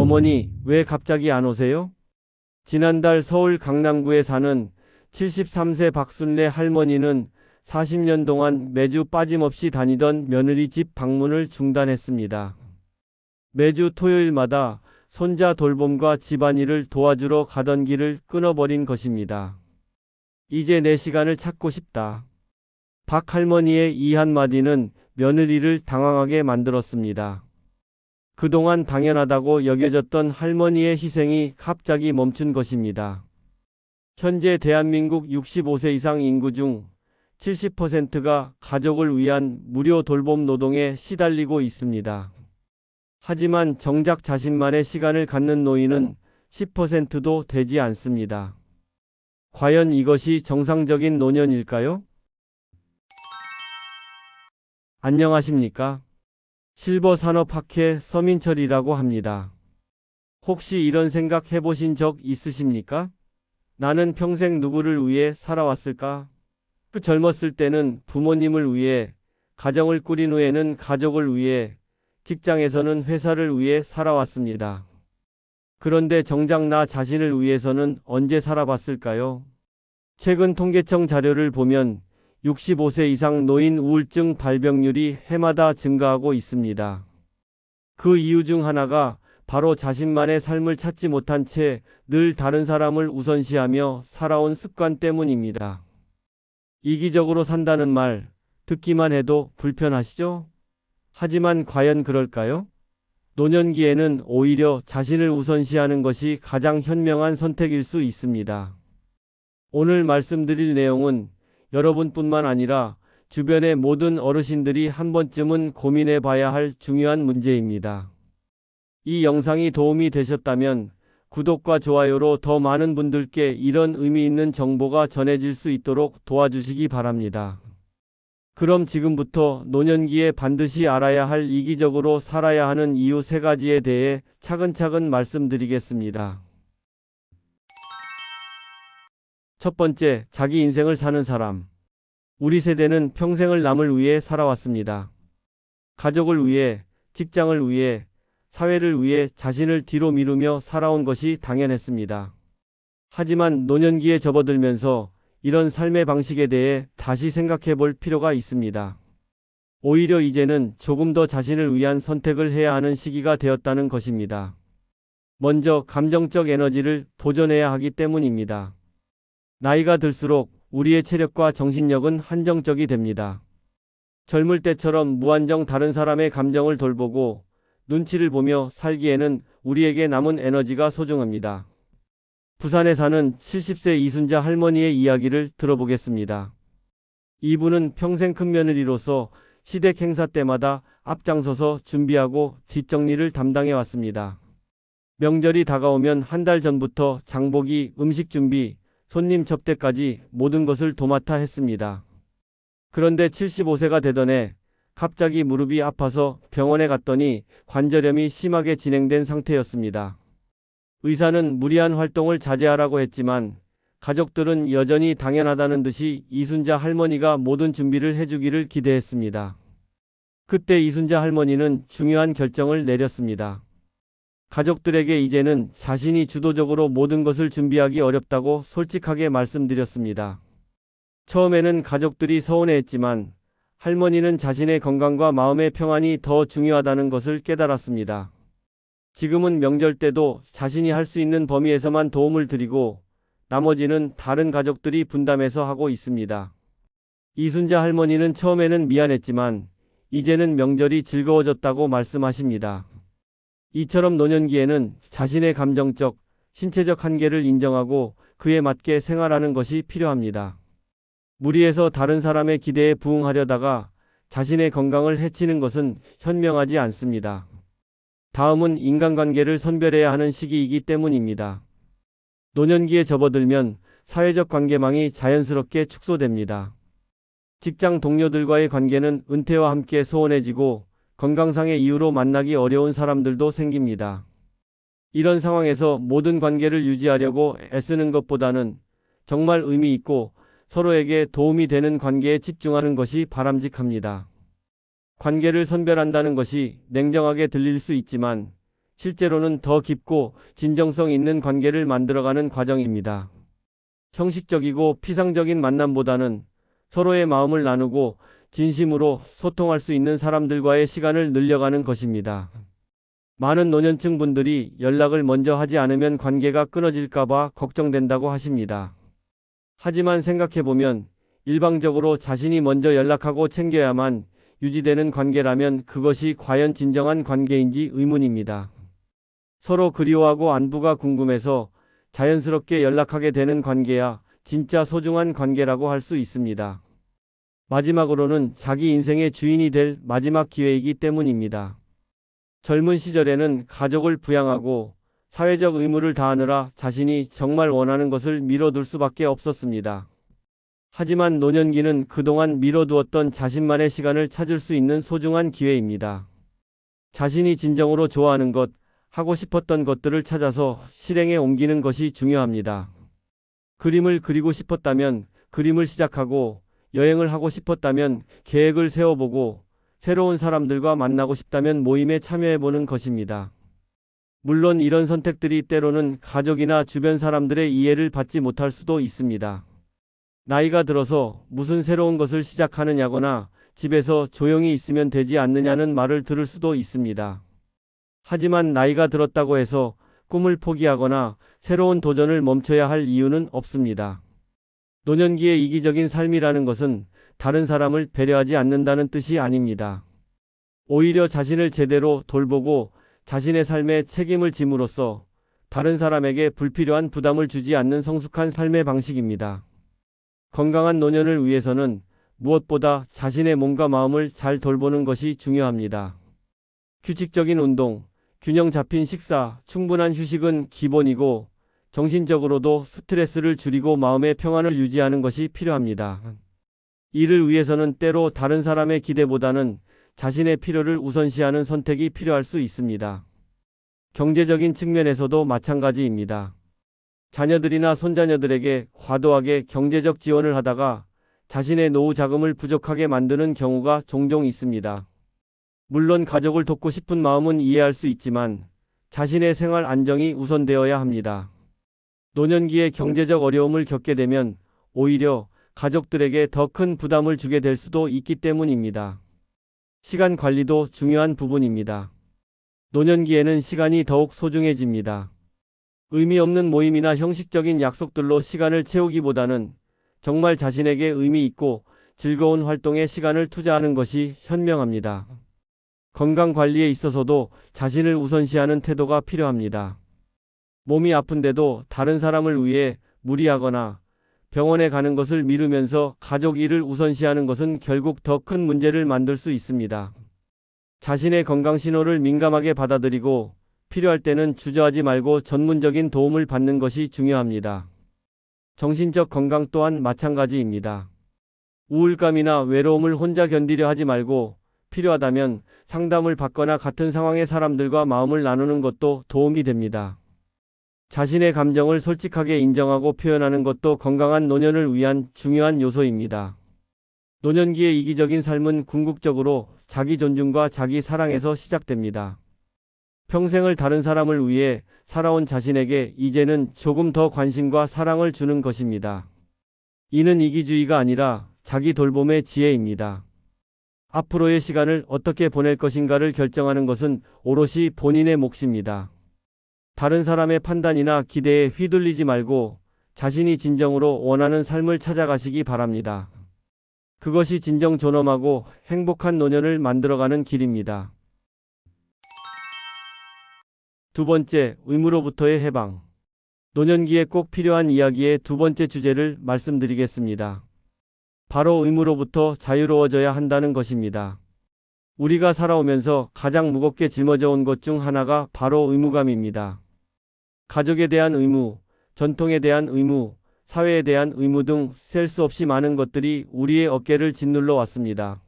어머니, 왜 갑자기 안 오세요? 지난달 서울 강남구에 사는 73세 박순례 할머니는 40년 동안 매주 빠짐없이 다니던 며느리 집 방문을 중단했습니다. 매주 토요일마다 손자 돌봄과 집안일을 도와주러 가던 길을 끊어버린 것입니다. 이제 내 시간을 찾고 싶다. 박 할머니의 이 한마디는 며느리를 당황하게 만들었습니다. 그동안 당연하다고 여겨졌던 할머니의 희생이 갑자기 멈춘 것입니다. 현재 대한민국 65세 이상 인구 중 70%가 가족을 위한 무료 돌봄 노동에 시달리고 있습니다. 하지만 정작 자신만의 시간을 갖는 노인은 10%도 되지 않습니다. 과연 이것이 정상적인 노년일까요? 안녕하십니까? 실버산업학회 서민철이라고 합니다. 혹시 이런 생각 해보신 적 있으십니까? 나는 평생 누구를 위해 살아왔을까? 젊었을 때는 부모님을 위해, 가정을 꾸린 후에는 가족을 위해, 직장에서는 회사를 위해 살아왔습니다. 그런데 정작 나 자신을 위해서는 언제 살아봤을까요? 최근 통계청 자료를 보면 65세 이상 노인 우울증 발병률이 해마다 증가하고 있습니다. 그 이유 중 하나가 바로 자신만의 삶을 찾지 못한 채 늘 다른 사람을 우선시하며 살아온 습관 때문입니다. 이기적으로 산다는 말, 듣기만 해도 불편하시죠? 하지만 과연 그럴까요? 노년기에는 오히려 자신을 우선시하는 것이 가장 현명한 선택일 수 있습니다. 오늘 말씀드릴 내용은 여러분뿐만 아니라 주변의 모든 어르신들이 한 번쯤은 고민해 봐야 할 중요한 문제입니다. 이 영상이 도움이 되셨다면 구독과 좋아요로 더 많은 분들께 이런 의미 있는 정보가 전해질 수 있도록 도와주시기 바랍니다. 그럼 지금부터 노년기에 반드시 알아야 할 이기적으로 살아야 하는 이유 3가지에 대해 차근차근 말씀드리겠습니다. 첫 번째, 자기 인생을 사는 사람. 우리 세대는 평생을 남을 위해 살아왔습니다. 가족을 위해, 직장을 위해, 사회를 위해 자신을 뒤로 미루며 살아온 것이 당연했습니다. 하지만 노년기에 접어들면서 이런 삶의 방식에 대해 다시 생각해 볼 필요가 있습니다. 오히려 이제는 조금 더 자신을 위한 선택을 해야 하는 시기가 되었다는 것입니다. 먼저 감정적 에너지를 보존해야 하기 때문입니다. 나이가 들수록 우리의 체력과 정신력은 한정적이 됩니다. 젊을 때처럼 무한정 다른 사람의 감정을 돌보고 눈치를 보며 살기에는 우리에게 남은 에너지가 소중합니다. 부산에 사는 70세 이순자 할머니의 이야기를 들어보겠습니다. 이분은 평생 큰며느리로서 시댁 행사 때마다 앞장서서 준비하고 뒷정리를 담당해 왔습니다. 명절이 다가오면 한 달 전부터 장보기, 음식 준비, 손님 접대까지 모든 것을 도맡아 했습니다. 그런데 75세가 되던 해 갑자기 무릎이 아파서 병원에 갔더니 관절염이 심하게 진행된 상태였습니다. 의사는 무리한 활동을 자제하라고 했지만 가족들은 여전히 당연하다는 듯이 이순자 할머니가 모든 준비를 해주기를 기대했습니다. 그때 이순자 할머니는 중요한 결정을 내렸습니다. 가족들에게 이제는 자신이 주도적으로 모든 것을 준비하기 어렵다고 솔직하게 말씀드렸습니다. 처음에는 가족들이 서운해했지만 할머니는 자신의 건강과 마음의 평안이 더 중요하다는 것을 깨달았습니다. 지금은 명절 때도 자신이 할 수 있는 범위에서만 도움을 드리고 나머지는 다른 가족들이 분담해서 하고 있습니다. 이순자 할머니는 처음에는 미안했지만 이제는 명절이 즐거워졌다고 말씀하십니다. 이처럼 노년기에는 자신의 감정적, 신체적 한계를 인정하고 그에 맞게 생활하는 것이 필요합니다. 무리해서 다른 사람의 기대에 부응하려다가 자신의 건강을 해치는 것은 현명하지 않습니다. 다음은 인간관계를 선별해야 하는 시기이기 때문입니다. 노년기에 접어들면 사회적 관계망이 자연스럽게 축소됩니다. 직장 동료들과의 관계는 은퇴와 함께 소원해지고 건강상의 이유로 만나기 어려운 사람들도 생깁니다. 이런 상황에서 모든 관계를 유지하려고 애쓰는 것보다는 정말 의미 있고 서로에게 도움이 되는 관계에 집중하는 것이 바람직합니다. 관계를 선별한다는 것이 냉정하게 들릴 수 있지만 실제로는 더 깊고 진정성 있는 관계를 만들어가는 과정입니다. 형식적이고 피상적인 만남보다는 서로의 마음을 나누고 진심으로 소통할 수 있는 사람들과의 시간을 늘려가는 것입니다. 많은 노년층 분들이 연락을 먼저 하지 않으면 관계가 끊어질까봐 걱정된다고 하십니다. 하지만 생각해보면 일방적으로 자신이 먼저 연락하고 챙겨야만 유지되는 관계라면 그것이 과연 진정한 관계인지 의문입니다. 서로 그리워하고 안부가 궁금해서 자연스럽게 연락하게 되는 관계야 진짜 소중한 관계라고 할 수 있습니다. 마지막으로는 자기 인생의 주인이 될 마지막 기회이기 때문입니다. 젊은 시절에는 가족을 부양하고 사회적 의무를 다하느라 자신이 정말 원하는 것을 미뤄둘 수밖에 없었습니다. 하지만 노년기는 그동안 미뤄두었던 자신만의 시간을 찾을 수 있는 소중한 기회입니다. 자신이 진정으로 좋아하는 것, 하고 싶었던 것들을 찾아서 실행에 옮기는 것이 중요합니다. 그림을 그리고 싶었다면 그림을 시작하고, 여행을 하고 싶었다면 계획을 세워보고, 새로운 사람들과 만나고 싶다면 모임에 참여해보는 것입니다. 물론 이런 선택들이 때로는 가족이나 주변 사람들의 이해를 받지 못할 수도 있습니다. 나이가 들어서 무슨 새로운 것을 시작하느냐거나 집에서 조용히 있으면 되지 않느냐는 말을 들을 수도 있습니다. 하지만 나이가 들었다고 해서 꿈을 포기하거나 새로운 도전을 멈춰야 할 이유는 없습니다. 노년기의 이기적인 삶이라는 것은 다른 사람을 배려하지 않는다는 뜻이 아닙니다. 오히려 자신을 제대로 돌보고 자신의 삶에 책임을 짐으로써 다른 사람에게 불필요한 부담을 주지 않는 성숙한 삶의 방식입니다. 건강한 노년을 위해서는 무엇보다 자신의 몸과 마음을 잘 돌보는 것이 중요합니다. 규칙적인 운동, 균형 잡힌 식사, 충분한 휴식은 기본이고 정신적으로도 스트레스를 줄이고 마음의 평안을 유지하는 것이 필요합니다. 이를 위해서는 때로 다른 사람의 기대보다는 자신의 필요를 우선시하는 선택이 필요할 수 있습니다. 경제적인 측면에서도 마찬가지입니다. 자녀들이나 손자녀들에게 과도하게 경제적 지원을 하다가 자신의 노후 자금을 부족하게 만드는 경우가 종종 있습니다. 물론 가족을 돕고 싶은 마음은 이해할 수 있지만 자신의 생활 안정이 우선되어야 합니다. 노년기에 경제적 어려움을 겪게 되면 오히려 가족들에게 더 큰 부담을 주게 될 수도 있기 때문입니다. 시간 관리도 중요한 부분입니다. 노년기에는 시간이 더욱 소중해집니다. 의미 없는 모임이나 형식적인 약속들로 시간을 채우기보다는 정말 자신에게 의미 있고 즐거운 활동에 시간을 투자하는 것이 현명합니다. 건강 관리에 있어서도 자신을 우선시하는 태도가 필요합니다. 몸이 아픈데도 다른 사람을 위해 무리하거나 병원에 가는 것을 미루면서 가족 일을 우선시하는 것은 결국 더 큰 문제를 만들 수 있습니다. 자신의 건강 신호를 민감하게 받아들이고 필요할 때는 주저하지 말고 전문적인 도움을 받는 것이 중요합니다. 정신적 건강 또한 마찬가지입니다. 우울감이나 외로움을 혼자 견디려 하지 말고 필요하다면 상담을 받거나 같은 상황의 사람들과 마음을 나누는 것도 도움이 됩니다. 자신의 감정을 솔직하게 인정하고 표현하는 것도 건강한 노년을 위한 중요한 요소입니다. 노년기의 이기적인 삶은 궁극적으로 자기 존중과 자기 사랑에서 시작됩니다. 평생을 다른 사람을 위해 살아온 자신에게 이제는 조금 더 관심과 사랑을 주는 것입니다. 이는 이기주의가 아니라 자기 돌봄의 지혜입니다. 앞으로의 시간을 어떻게 보낼 것인가를 결정하는 것은 오롯이 본인의 몫입니다. 다른 사람의 판단이나 기대에 휘둘리지 말고 자신이 진정으로 원하는 삶을 찾아가시기 바랍니다. 그것이 진정 존엄하고 행복한 노년을 만들어가는 길입니다. 두 번째, 의무로부터의 해방. 노년기에 꼭 필요한 이야기의 두 번째 주제를 말씀드리겠습니다. 바로 의무로부터 자유로워져야 한다는 것입니다. 우리가 살아오면서 가장 무겁게 짊어져 온 것 중 하나가 바로 의무감입니다. 가족에 대한 의무, 전통에 대한 의무, 사회에 대한 의무 등 셀 수 없이 많은 것들이 우리의 어깨를 짓눌러 왔습니다.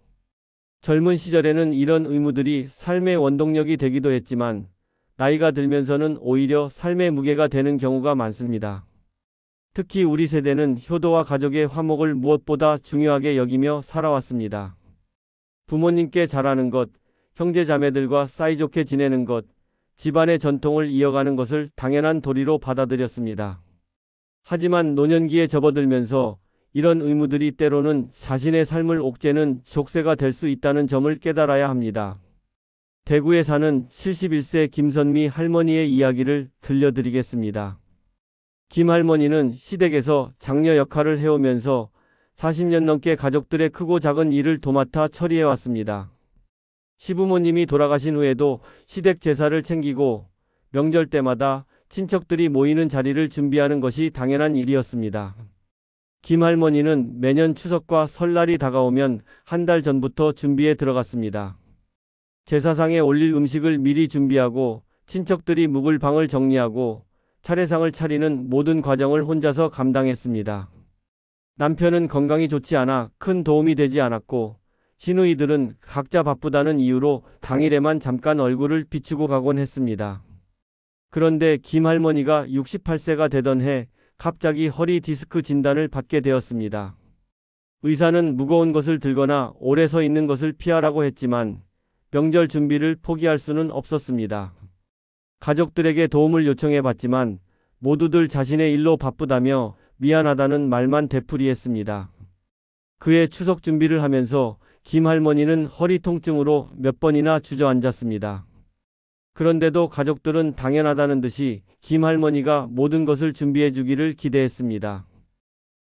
젊은 시절에는 이런 의무들이 삶의 원동력이 되기도 했지만 나이가 들면서는 오히려 삶의 무게가 되는 경우가 많습니다. 특히 우리 세대는 효도와 가족의 화목을 무엇보다 중요하게 여기며 살아왔습니다. 부모님께 잘하는 것, 형제 자매들과 사이좋게 지내는 것, 집안의 전통을 이어가는 것을 당연한 도리로 받아들였습니다. 하지만 노년기에 접어들면서 이런 의무들이 때로는 자신의 삶을 옥죄는 족쇄가 될 수 있다는 점을 깨달아야 합니다. 대구에 사는 71세 김선미 할머니의 이야기를 들려드리겠습니다. 김 할머니는 시댁에서 장녀 역할을 해오면서 40년 넘게 가족들의 크고 작은 일을 도맡아 처리해왔습니다. 시부모님이 돌아가신 후에도 시댁 제사를 챙기고 명절 때마다 친척들이 모이는 자리를 준비하는 것이 당연한 일이었습니다. 김 할머니는 매년 추석과 설날이 다가오면 한 달 전부터 준비에 들어갔습니다. 제사상에 올릴 음식을 미리 준비하고 친척들이 묵을 방을 정리하고 차례상을 차리는 모든 과정을 혼자서 감당했습니다. 남편은 건강이 좋지 않아 큰 도움이 되지 않았고 시누이들은 각자 바쁘다는 이유로 당일에만 잠깐 얼굴을 비추고 가곤 했습니다. 그런데 김 할머니가 68세가 되던 해 갑자기 허리 디스크 진단을 받게 되었습니다. 의사는 무거운 것을 들거나 오래 서 있는 것을 피하라고 했지만 명절 준비를 포기할 수는 없었습니다. 가족들에게 도움을 요청해 봤지만 모두들 자신의 일로 바쁘다며 미안하다는 말만 되풀이했습니다. 그해 추석 준비를 하면서 김 할머니는 허리 통증으로 몇 번이나 주저앉았습니다. 그런데도 가족들은 당연하다는 듯이 김 할머니가 모든 것을 준비해 주기를 기대했습니다.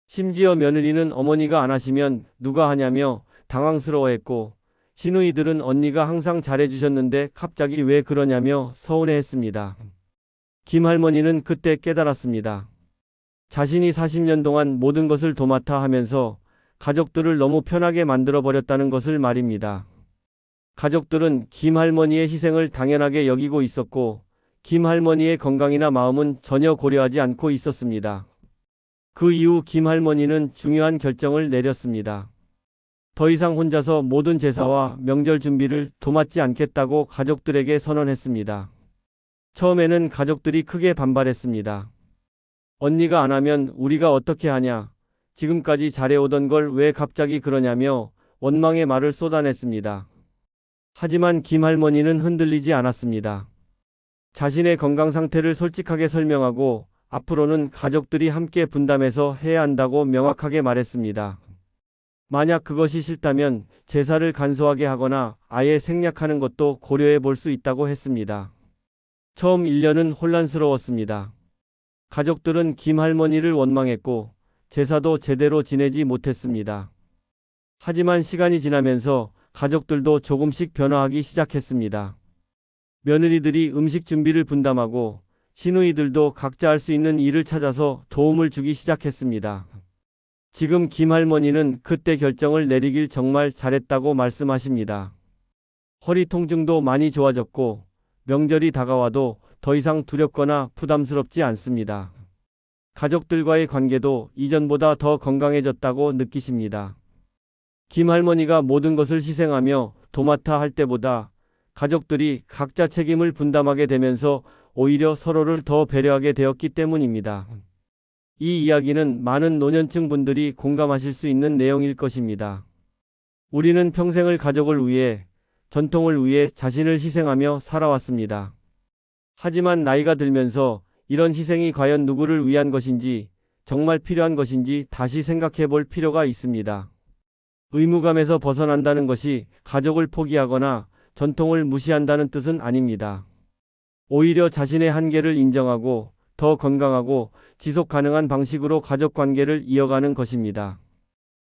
심지어 며느리는 어머니가 안 하시면 누가 하냐며 당황스러워했고 시누이들은 언니가 항상 잘해주셨는데 갑자기 왜 그러냐며 서운해했습니다. 김 할머니는 그때 깨달았습니다. 자신이 40년 동안 모든 것을 도맡아 하면서 가족들을 너무 편하게 만들어버렸다는 것을 말입니다. 가족들은 김 할머니의 희생을 당연하게 여기고 있었고 김 할머니의 건강이나 마음은 전혀 고려하지 않고 있었습니다. 그 이후 김 할머니는 중요한 결정을 내렸습니다. 더 이상 혼자서 모든 제사와 명절 준비를 도맡지 않겠다고 가족들에게 선언했습니다. 처음에는 가족들이 크게 반발했습니다. 언니가 안 하면 우리가 어떻게 하냐, 지금까지 잘해오던 걸 왜 갑자기 그러냐며 원망의 말을 쏟아냈습니다. 하지만 김 할머니는 흔들리지 않았습니다. 자신의 건강 상태를 솔직하게 설명하고 앞으로는 가족들이 함께 분담해서 해야 한다고 명확하게 말했습니다. 만약 그것이 싫다면 제사를 간소하게 하거나 아예 생략하는 것도 고려해 볼 수 있다고 했습니다. 처음 1년은 혼란스러웠습니다. 가족들은 김 할머니를 원망했고 제사도 제대로 지내지 못했습니다. 하지만 시간이 지나면서 가족들도 조금씩 변화하기 시작했습니다. 며느리들이 음식 준비를 분담하고 시누이들도 각자 할 수 있는 일을 찾아서 도움을 주기 시작했습니다. 지금 김 할머니는 그때 결정을 내리길 정말 잘했다고 말씀하십니다. 허리 통증도 많이 좋아졌고 명절이 다가와도 더 이상 두렵거나 부담스럽지 않습니다. 가족들과의 관계도 이전보다 더 건강해졌다고 느끼십니다. 김 할머니가 모든 것을 희생하며 도맡아 할 때보다 가족들이 각자 책임을 분담하게 되면서 오히려 서로를 더 배려하게 되었기 때문입니다. 이 이야기는 많은 노년층 분들이 공감하실 수 있는 내용일 것입니다. 우리는 평생을 가족을 위해, 전통을 위해 자신을 희생하며 살아왔습니다. 하지만 나이가 들면서 이런 희생이 과연 누구를 위한 것인지, 정말 필요한 것인지 다시 생각해 볼 필요가 있습니다. 의무감에서 벗어난다는 것이 가족을 포기하거나 전통을 무시한다는 뜻은 아닙니다. 오히려 자신의 한계를 인정하고 더 건강하고 지속 가능한 방식으로 가족 관계를 이어가는 것입니다.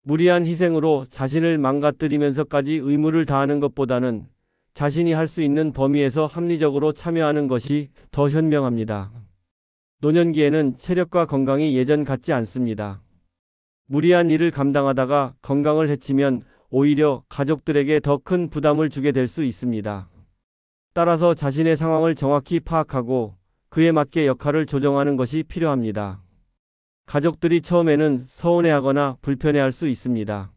무리한 희생으로 자신을 망가뜨리면서까지 의무를 다하는 것보다는 자신이 할 수 있는 범위에서 합리적으로 참여하는 것이 더 현명합니다. 노년기에는 체력과 건강이 예전 같지 않습니다. 무리한 일을 감당하다가 건강을 해치면 오히려 가족들에게 더 큰 부담을 주게 될 수 있습니다. 따라서 자신의 상황을 정확히 파악하고 그에 맞게 역할을 조정하는 것이 필요합니다. 가족들이 처음에는 서운해하거나 불편해할 수 있습니다.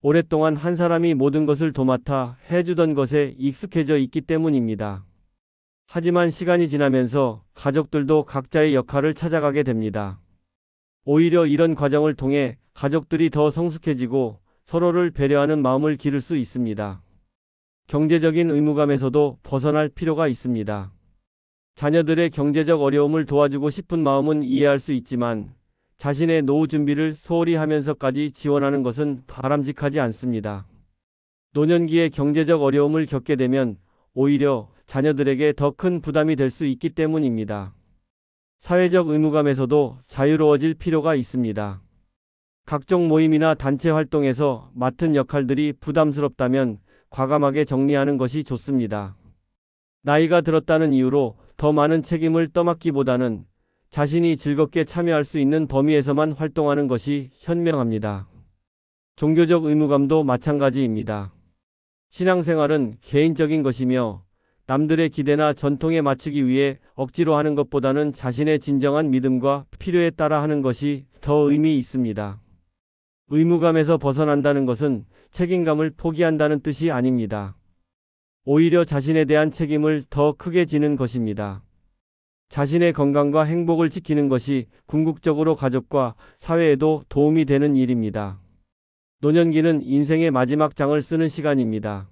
오랫동안 한 사람이 모든 것을 도맡아 해주던 것에 익숙해져 있기 때문입니다. 하지만 시간이 지나면서 가족들도 각자의 역할을 찾아가게 됩니다. 오히려 이런 과정을 통해 가족들이 더 성숙해지고 서로를 배려하는 마음을 기를 수 있습니다. 경제적인 의무감에서도 벗어날 필요가 있습니다. 자녀들의 경제적 어려움을 도와주고 싶은 마음은 이해할 수 있지만 자신의 노후 준비를 소홀히 하면서까지 지원하는 것은 바람직하지 않습니다. 노년기에 경제적 어려움을 겪게 되면 오히려 자녀들에게 더 큰 부담이 될 수 있기 때문입니다. 사회적 의무감에서도 자유로워질 필요가 있습니다. 각종 모임이나 단체 활동에서 맡은 역할들이 부담스럽다면 과감하게 정리하는 것이 좋습니다. 나이가 들었다는 이유로 더 많은 책임을 떠맡기보다는 자신이 즐겁게 참여할 수 있는 범위에서만 활동하는 것이 현명합니다. 종교적 의무감도 마찬가지입니다. 신앙생활은 개인적인 것이며 남들의 기대나 전통에 맞추기 위해 억지로 하는 것보다는 자신의 진정한 믿음과 필요에 따라 하는 것이 더 의미 있습니다. 의무감에서 벗어난다는 것은 책임감을 포기한다는 뜻이 아닙니다. 오히려 자신에 대한 책임을 더 크게 지는 것입니다. 자신의 건강과 행복을 지키는 것이 궁극적으로 가족과 사회에도 도움이 되는 일입니다. 노년기는 인생의 마지막 장을 쓰는 시간입니다.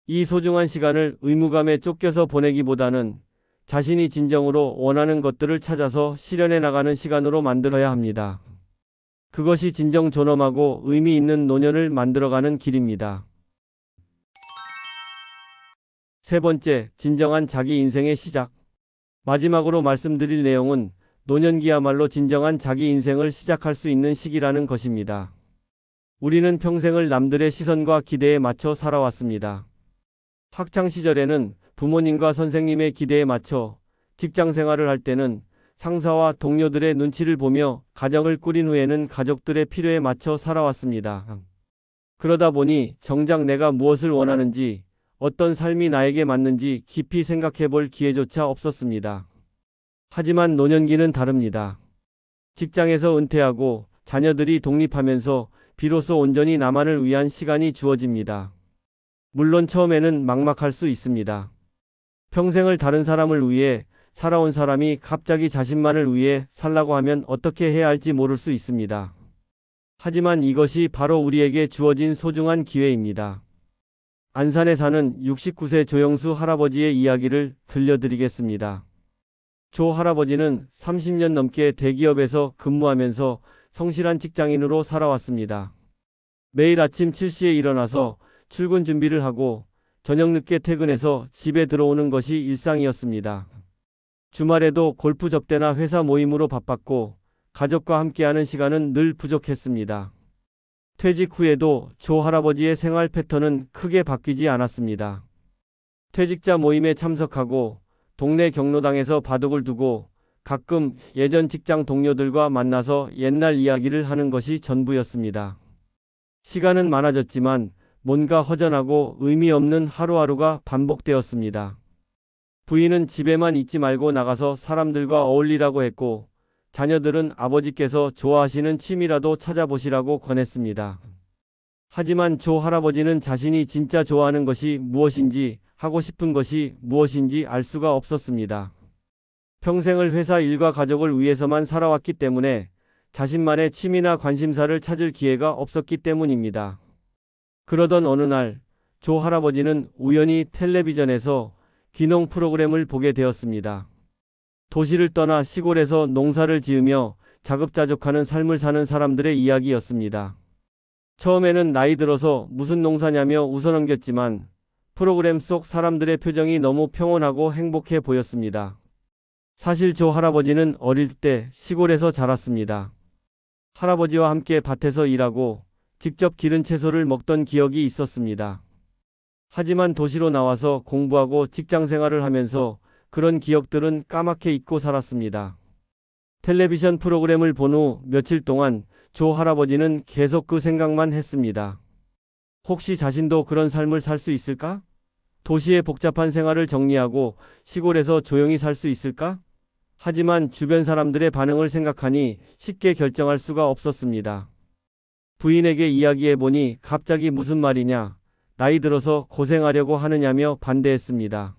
이 소중한 시간을 의무감에 쫓겨서 보내기보다는 자신이 진정으로 원하는 것들을 찾아서 실현해 나가는 시간으로 만들어야 합니다. 그것이 진정 존엄하고 의미 있는 노년을 만들어가는 길입니다. 세 번째, 진정한 자기 인생의 시작. 마지막으로 말씀드릴 내용은 노년기야말로 진정한 자기 인생을 시작할 수 있는 시기라는 것입니다. 우리는 평생을 남들의 시선과 기대에 맞춰 살아왔습니다. 학창 시절에는 부모님과 선생님의 기대에 맞춰 직장 생활을 할 때는 상사와 동료들의 눈치를 보며 가정을 꾸린 후에는 가족들의 필요에 맞춰 살아왔습니다. 그러다 보니 정작 내가 무엇을 원하는지, 어떤 삶이 나에게 맞는지 깊이 생각해 볼 기회조차 없었습니다. 하지만 노년기는 다릅니다. 직장에서 은퇴하고 자녀들이 독립하면서 비로소 온전히 나만을 위한 시간이 주어집니다. 물론 처음에는 막막할 수 있습니다. 평생을 다른 사람을 위해 살아온 사람이 갑자기 자신만을 위해 살라고 하면 어떻게 해야 할지 모를 수 있습니다. 하지만 이것이 바로 우리에게 주어진 소중한 기회입니다. 안산에 사는 69세 조영수 할아버지의 이야기를 들려드리겠습니다. 조 할아버지는 30년 넘게 대기업에서 근무하면서 성실한 직장인으로 살아왔습니다. 매일 아침 7시에 일어나서 출근 준비를 하고 저녁 늦게 퇴근해서 집에 들어오는 것이 일상이었습니다. 주말에도 골프 접대나 회사 모임으로 바빴고 가족과 함께하는 시간은 늘 부족했습니다. 퇴직 후에도 조 할아버지의 생활 패턴은 크게 바뀌지 않았습니다. 퇴직자 모임에 참석하고 동네 경로당에서 바둑을 두고 가끔 예전 직장 동료들과 만나서 옛날 이야기를 하는 것이 전부였습니다. 시간은 많아졌지만 뭔가 허전하고 의미 없는 하루하루가 반복되었습니다. 부인은 집에만 있지 말고 나가서 사람들과 어울리라고 했고 자녀들은 아버지께서 좋아하시는 취미라도 찾아보시라고 권했습니다. 하지만 조 할아버지는 자신이 진짜 좋아하는 것이 무엇인지, 하고 싶은 것이 무엇인지 알 수가 없었습니다. 평생을 회사 일과 가족을 위해서만 살아왔기 때문에 자신만의 취미나 관심사를 찾을 기회가 없었기 때문입니다. 그러던 어느 날, 조 할아버지는 우연히 텔레비전에서 귀농 프로그램을 보게 되었습니다. 도시를 떠나 시골에서 농사를 지으며 자급자족하는 삶을 사는 사람들의 이야기였습니다. 처음에는 나이 들어서 무슨 농사냐며 웃어넘겼지만 프로그램 속 사람들의 표정이 너무 평온하고 행복해 보였습니다. 사실 조 할아버지는 어릴 때 시골에서 자랐습니다. 할아버지와 함께 밭에서 일하고 직접 기른 채소를 먹던 기억이 있었습니다. 하지만 도시로 나와서 공부하고 직장 생활을 하면서 그런 기억들은 까맣게 잊고 살았습니다. 텔레비전 프로그램을 본 후 며칠 동안 조 할아버지는 계속 그 생각만 했습니다. 혹시 자신도 그런 삶을 살 수 있을까? 도시의 복잡한 생활을 정리하고 시골에서 조용히 살 수 있을까? 하지만 주변 사람들의 반응을 생각하니 쉽게 결정할 수가 없었습니다. 부인에게 이야기해보니 갑자기 무슨 말이냐, 나이 들어서 고생하려고 하느냐며 반대했습니다.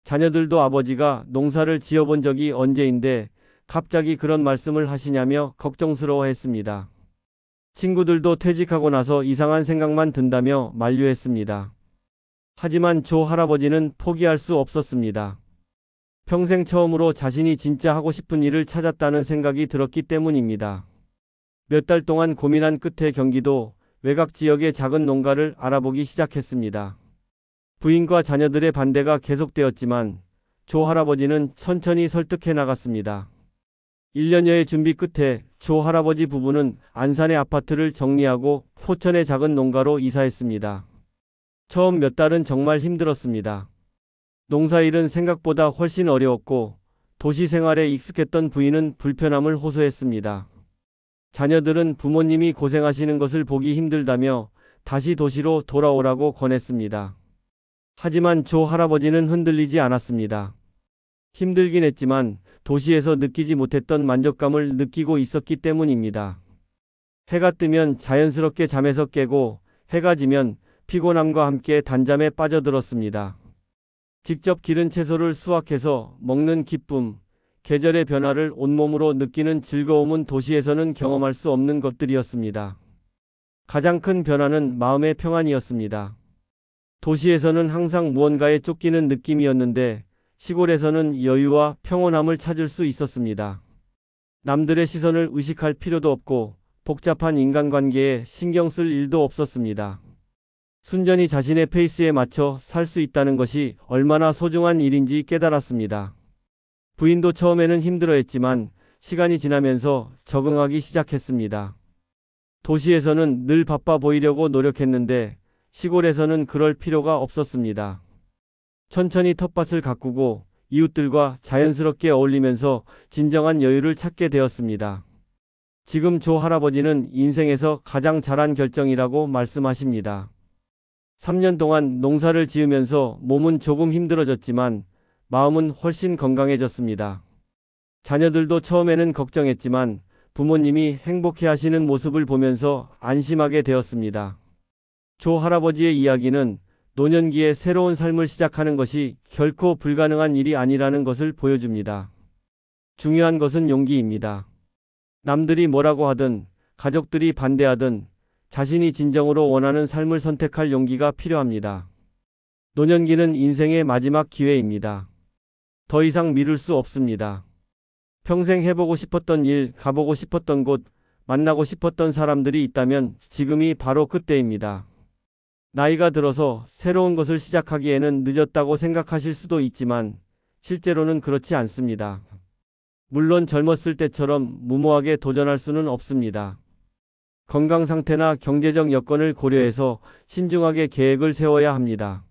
자녀들도 아버지가 농사를 지어본 적이 언제인데 갑자기 그런 말씀을 하시냐며 걱정스러워했습니다. 친구들도 퇴직하고 나서 이상한 생각만 든다며 만류했습니다. 하지만 조 할아버지는 포기할 수 없었습니다. 평생 처음으로 자신이 진짜 하고 싶은 일을 찾았다는 생각이 들었기 때문입니다. 몇 달 동안 고민한 끝에 경기도 외곽 지역의 작은 농가를 알아보기 시작했습니다. 부인과 자녀들의 반대가 계속되었지만 조 할아버지는 천천히 설득해 나갔습니다. 1년여의 준비 끝에 조 할아버지 부부는 안산의 아파트를 정리하고 포천의 작은 농가로 이사했습니다. 처음 몇 달은 정말 힘들었습니다. 농사일은 생각보다 훨씬 어려웠고 도시 생활에 익숙했던 부인은 불편함을 호소했습니다. 자녀들은 부모님이 고생하시는 것을 보기 힘들다며 다시 도시로 돌아오라고 권했습니다. 하지만 조 할아버지는 흔들리지 않았습니다. 힘들긴 했지만 도시에서 느끼지 못했던 만족감을 느끼고 있었기 때문입니다. 해가 뜨면 자연스럽게 잠에서 깨고 해가 지면 피곤함과 함께 단잠에 빠져들었습니다. 직접 기른 채소를 수확해서 먹는 기쁨, 계절의 변화를 온몸으로 느끼는 즐거움은 도시에서는 경험할 수 없는 것들이었습니다. 가장 큰 변화는 마음의 평안이었습니다. 도시에서는 항상 무언가에 쫓기는 느낌이었는데 시골에서는 여유와 평온함을 찾을 수 있었습니다. 남들의 시선을 의식할 필요도 없고 복잡한 인간관계에 신경 쓸 일도 없었습니다. 순전히 자신의 페이스에 맞춰 살 수 있다는 것이 얼마나 소중한 일인지 깨달았습니다. 부인도 처음에는 힘들어했지만 시간이 지나면서 적응하기 시작했습니다. 도시에서는 늘 바빠 보이려고 노력했는데 시골에서는 그럴 필요가 없었습니다. 천천히 텃밭을 가꾸고 이웃들과 자연스럽게 어울리면서 진정한 여유를 찾게 되었습니다. 지금 조 할아버지는 인생에서 가장 잘한 결정이라고 말씀하십니다. 3년 동안 농사를 지으면서 몸은 조금 힘들어졌지만 마음은 훨씬 건강해졌습니다. 자녀들도 처음에는 걱정했지만 부모님이 행복해 하시는 모습을 보면서 안심하게 되었습니다. 조 할아버지의 이야기는 노년기에 새로운 삶을 시작하는 것이 결코 불가능한 일이 아니라는 것을 보여줍니다. 중요한 것은 용기입니다. 남들이 뭐라고 하든 가족들이 반대하든 자신이 진정으로 원하는 삶을 선택할 용기가 필요합니다. 노년기는 인생의 마지막 기회입니다. 더 이상 미룰 수 없습니다. 평생 해보고 싶었던 일, 가보고 싶었던 곳, 만나고 싶었던 사람들이 있다면 지금이 바로 그때입니다. 나이가 들어서 새로운 것을 시작하기에는 늦었다고 생각하실 수도 있지만 실제로는 그렇지 않습니다. 물론 젊었을 때처럼 무모하게 도전할 수는 없습니다. 건강 상태나 경제적 여건을 고려해서 신중하게 계획을 세워야 합니다.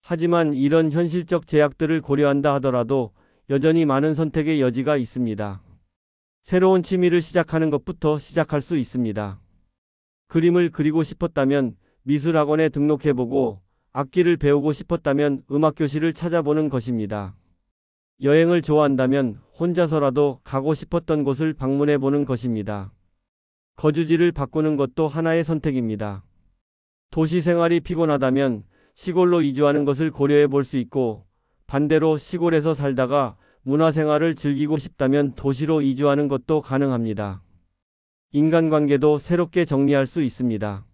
하지만 이런 현실적 제약들을 고려한다 하더라도 여전히 많은 선택의 여지가 있습니다. 새로운 취미를 시작하는 것부터 시작할 수 있습니다. 그림을 그리고 싶었다면 미술학원에 등록해보고 악기를 배우고 싶었다면 음악교실을 찾아보는 것입니다. 여행을 좋아한다면 혼자서라도 가고 싶었던 곳을 방문해보는 것입니다. 거주지를 바꾸는 것도 하나의 선택입니다. 도시 생활이 피곤하다면 시골로 이주하는 것을 고려해 볼 수 있고 반대로 시골에서 살다가 문화생활을 즐기고 싶다면 도시로 이주하는 것도 가능합니다. 인간관계도 새롭게 정리할 수 있습니다.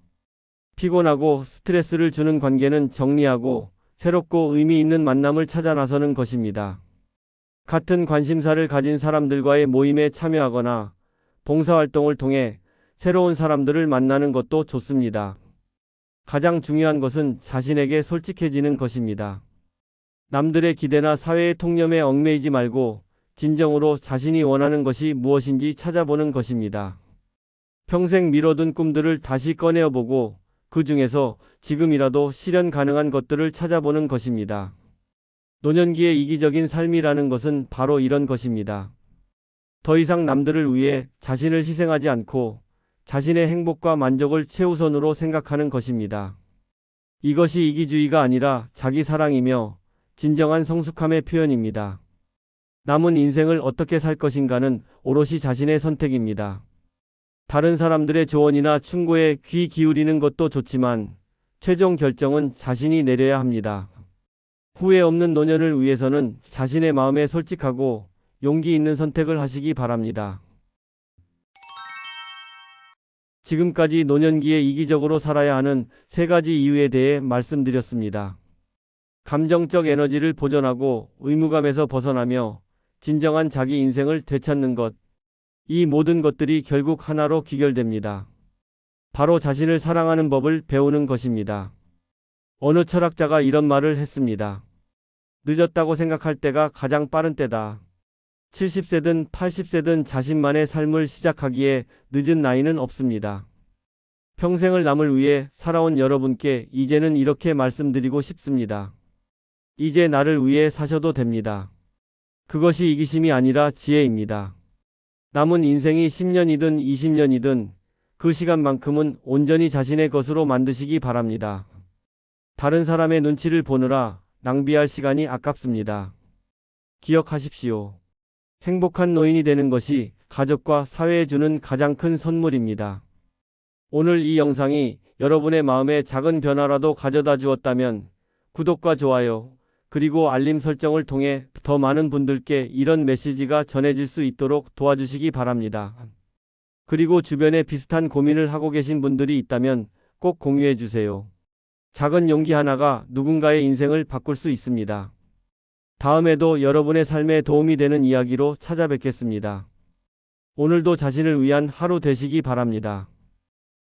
피곤하고 스트레스를 주는 관계는 정리하고 새롭고 의미 있는 만남을 찾아 나서는 것입니다. 같은 관심사를 가진 사람들과의 모임에 참여하거나 봉사활동을 통해 새로운 사람들을 만나는 것도 좋습니다. 가장 중요한 것은 자신에게 솔직해지는 것입니다. 남들의 기대나 사회의 통념에 얽매이지 말고 진정으로 자신이 원하는 것이 무엇인지 찾아보는 것입니다. 평생 미뤄둔 꿈들을 다시 꺼내어보고 그 중에서 지금이라도 실현 가능한 것들을 찾아보는 것입니다. 노년기의 이기적인 삶이라는 것은 바로 이런 것입니다. 더 이상 남들을 위해 자신을 희생하지 않고 자신의 행복과 만족을 최우선으로 생각하는 것입니다. 이것이 이기주의가 아니라 자기 사랑이며 진정한 성숙함의 표현입니다. 남은 인생을 어떻게 살 것인가는 오롯이 자신의 선택입니다. 다른 사람들의 조언이나 충고에 귀 기울이는 것도 좋지만 최종 결정은 자신이 내려야 합니다. 후회 없는 노년을 위해서는 자신의 마음에 솔직하고 용기 있는 선택을 하시기 바랍니다. 지금까지 노년기에 이기적으로 살아야 하는 3가지 이유에 대해 말씀드렸습니다. 감정적 에너지를 보존하고 의무감에서 벗어나며 진정한 자기 인생을 되찾는 것. 이 모든 것들이 결국 하나로 귀결됩니다. 바로 자신을 사랑하는 법을 배우는 것입니다. 어느 철학자가 이런 말을 했습니다. 늦었다고 생각할 때가 가장 빠른 때다. 70세든 80세든 자신만의 삶을 시작하기에 늦은 나이는 없습니다. 평생을 남을 위해 살아온 여러분께 이제는 이렇게 말씀드리고 싶습니다. 이제 나를 위해 사셔도 됩니다. 그것이 이기심이 아니라 지혜입니다. 남은 인생이 10년이든 20년이든 그 시간만큼은 온전히 자신의 것으로 만드시기 바랍니다. 다른 사람의 눈치를 보느라 낭비할 시간이 아깝습니다. 기억하십시오. 행복한 노인이 되는 것이 가족과 사회에 주는 가장 큰 선물입니다. 오늘 이 영상이 여러분의 마음에 작은 변화라도 가져다 주었다면 구독과 좋아요, 그리고 알림 설정을 통해 더 많은 분들께 이런 메시지가 전해질 수 있도록 도와주시기 바랍니다. 그리고 주변에 비슷한 고민을 하고 계신 분들이 있다면 꼭 공유해 주세요. 작은 용기 하나가 누군가의 인생을 바꿀 수 있습니다. 다음에도 여러분의 삶에 도움이 되는 이야기로 찾아뵙겠습니다. 오늘도 자신을 위한 하루 되시기 바랍니다.